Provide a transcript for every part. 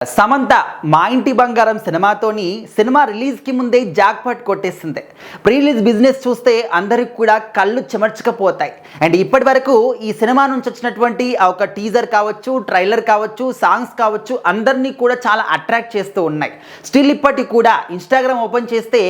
సమంత మా ఇంటి బంగారం సినిమాతోని సినిమా రిలీజ్కి ముందే జాక్పాట్ కొట్టేస్తుంది. ప్రీ రిలీజ్ బిజినెస్ చూస్తే అందరికి కూడా కళ్ళు చెమర్చకపోతాయి. అండ్ ఇప్పటి వరకు ఈ సినిమా నుంచి వచ్చినటువంటి ఒక టీజర్ కావచ్చు, ట్రైలర్ కావచ్చు, సాంగ్స్ కావచ్చు, అందరినీ కూడా చాలా అట్రాక్ట్ చేస్తూ ఉన్నాయి. స్టిల్ ఇప్పటికి కూడా ఇన్స్టాగ్రామ్ ఓపెన్ చేస్తే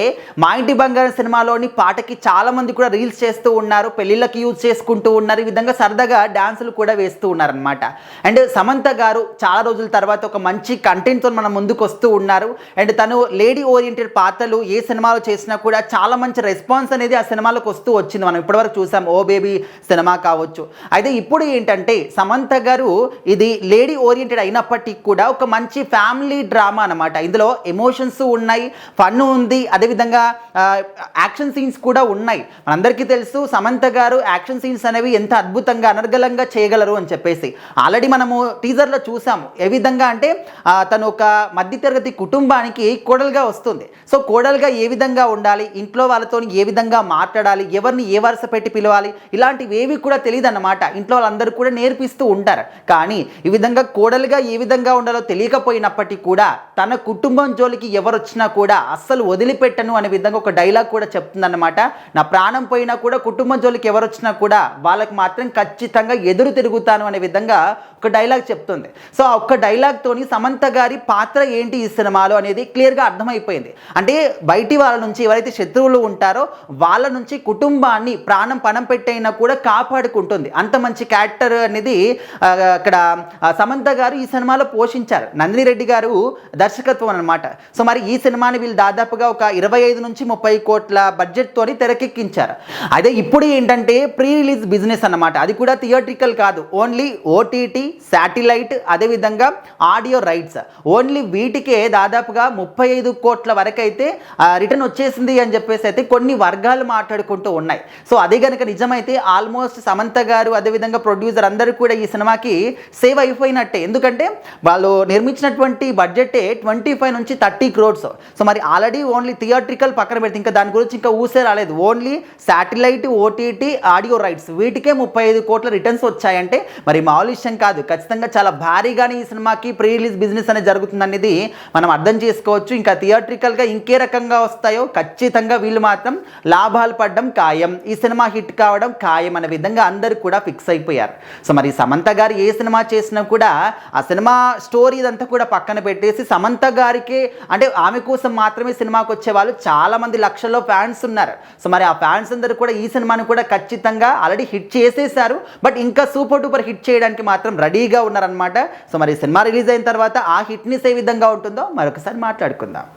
మా ఇంటి బంగారం సినిమాలోని పాటకి చాలామంది కూడా రీల్స్ చేస్తూ ఉన్నారు, పెళ్ళిళ్ళకి యూజ్ చేసుకుంటూ ఉన్నారు, ఈ విధంగా సరదాగా డాన్సులు కూడా వేస్తూ ఉన్నారనమాట. అండ్ సమంత గారు చాలా రోజుల తర్వాత ఒక మంచి కంటెంట్తో మన ముందుకు వస్తూ ఉన్నారు. అండ్ తను లేడీ ఓరియంటెడ్ పాత్రలు ఏ సినిమాలో చేసినా కూడా చాలా మంచి రెస్పాన్స్ అనేది ఆ సినిమాలకు వస్తూ వచ్చింది. మనం ఇప్పటివరకు చూసాం ఓ బేబీ సినిమా కావచ్చు. అయితే ఇప్పుడు ఏంటంటే సమంత గారు ఇది లేడీ ఓరియంటెడ్ అయినప్పటికీ కూడా ఒక మంచి ఫ్యామిలీ డ్రామా అనమాట. ఇందులో ఎమోషన్స్ ఉన్నాయి, ఫన్ ఉంది, అదేవిధంగా యాక్షన్ సీన్స్ కూడా ఉన్నాయి. మనందరికీ తెలుసు సమంత గారు యాక్షన్ సీన్స్ అనేవి ఎంత అద్భుతంగా అనర్గళంగా చేయగలరు అని చెప్పేసి. ఆల్రెడీ మనము టీజర్లో చూసాము. ఏ విధంగా అంటే తను ఒక మధ్యతరగతి కుటుంబానికి కోడలుగా వస్తుంది. సో కోడలుగా ఏ విధంగా ఉండాలి, ఇంట్లో వాళ్ళతో ఏ విధంగా మాట్లాడాలి, ఎవరిని ఏ వరుస పెట్టి పిలవాలి, ఇలాంటివి ఏవి కూడా తెలియదు అన్నమాట. ఇంట్లో వాళ్ళందరూ కూడా నేర్పిస్తూ ఉంటారు. కానీ ఈ విధంగా కోడలుగా ఏ విధంగా ఉండాలో తెలియకపోయినప్పటికీ కూడా తన కుటుంబం జోలికి ఎవరు వచ్చినా కూడా అస్సలు వదిలిపెట్టను అనే విధంగా ఒక డైలాగ్ కూడా చెప్తుందన్నమాట. నా ప్రాణం పోయినా కూడా కుటుంబం జోలికి ఎవరు వచ్చినా కూడా వాళ్ళకి మాత్రం ఖచ్చితంగా ఎదురు తిరుగుతాను అనే విధంగా ఒక డైలాగ్ చెప్తుంది. సో ఆ ఒక్క డైలాగ్తోని సమంత గారి పాత్ర ఏంటి ఈ సినిమాలో అనేది క్లియర్గా అర్థమైపోయింది. అంటే బయటి వాళ్ళ నుంచి ఎవరైతే శత్రువులు ఉంటారో వాళ్ళ నుంచి కుటుంబాన్ని ప్రాణం పణం పెట్టైనా కూడా కాపాడుకుంటుంది. అంత మంచి క్యారెక్టర్ అనేది అక్కడ సమంత గారు ఈ సినిమాలో పోషించారు. నందిని రెడ్డి గారు దర్శకత్వం అనమాట. సో మరి ఈ సినిమాని వీళ్ళు దాదాపుగా ఒక 25 నుంచి 30 కోట్ల బడ్జెట్తోని తెరకెక్కించారు. అదే ఇప్పుడు ఏంటంటే ప్రీ రిలీజ్ బిజినెస్ అన్నమాట. అది కూడా థియేట్రికల్ కాదు, ఓన్లీ ఓటీటీ, శాటిలైట్, అదేవిధంగా ఆడియో రైట్స్, ఓన్లీ వీటికే దాదాపుగా 35 కోట్ల వరకు అయితే రిటర్న్ వచ్చేసింది అని చెప్పేసి అయితే కొన్ని వర్గాలు మాట్లాడుకుంటూ ఉన్నాయి. సో అదే కనుక నిజమైతే ఆల్మోస్ట్ సమంత గారు అదేవిధంగా ప్రొడ్యూసర్ అందరూ కూడా ఈ సినిమాకి సేవ్ అయిపోయినట్టే. ఎందుకంటే వాళ్ళు నిర్మించినటువంటి బడ్జెటే 25 నుంచి 30 crores. సో మరి ఆల్రెడీ ఓన్లీ థియేట్రికల్ పక్కన పెడితే ఇంకా దాని గురించి ఇంకా ఊసే రాలేదు. Only satellite, OTT, audio rights వీటికే 35 కోట్ల రిటర్న్స్ వచ్చాయంటే మరి మామూలు విషయం కాదు. ఖచ్చితంగా చాలా భారీగానే ఈ సినిమాకి ప్రీ రిలీజ్ బిజినెస్ అనేది జరుగుతుందనేది మనం అర్థం చేసుకోవచ్చు. ఇంకా థియేట్రికల్గా ఇంకే రకంగా వస్తాయో ఖచ్చితంగా వీళ్ళు మాత్రం లాభాలు పడడం ఖాయం, ఈ సినిమా హిట్ కావడం ఖాయం అనే విధంగా అందరూ కూడా ఫిక్స్ అయిపోయారు. సో మరి సమంత గారు ఏ సినిమా చేసినా కూడా ఆ సినిమా స్టోరీ ఇదంతా కూడా పక్కన పెట్టేసి సమంత గారికి అంటే ఆమె కోసం మాత్రమే సినిమాకి వచ్చే వాళ్ళు చాలామంది లక్షల్లో ఫ్యాన్స్ ఉన్నారు. సో మరి ఆ ఫ్యాన్స్ అందరూ కూడా ఈ సినిమాని కూడా ఖచ్చితంగా ఆల్రెడీ హిట్ చేసేసారు. బట్ ఇంకా సూపర్ డూపర్ హిట్ చేయడానికి మాత్రం రెడీగా ఉన్నారనమాట. సో మరి సినిమా రిలీజ్ అయిన తర్వాత ఆ హిట్నెస్ ఏ విధంగా ఉంటుందో మరొకసారి మాట్లాడుకుందాం.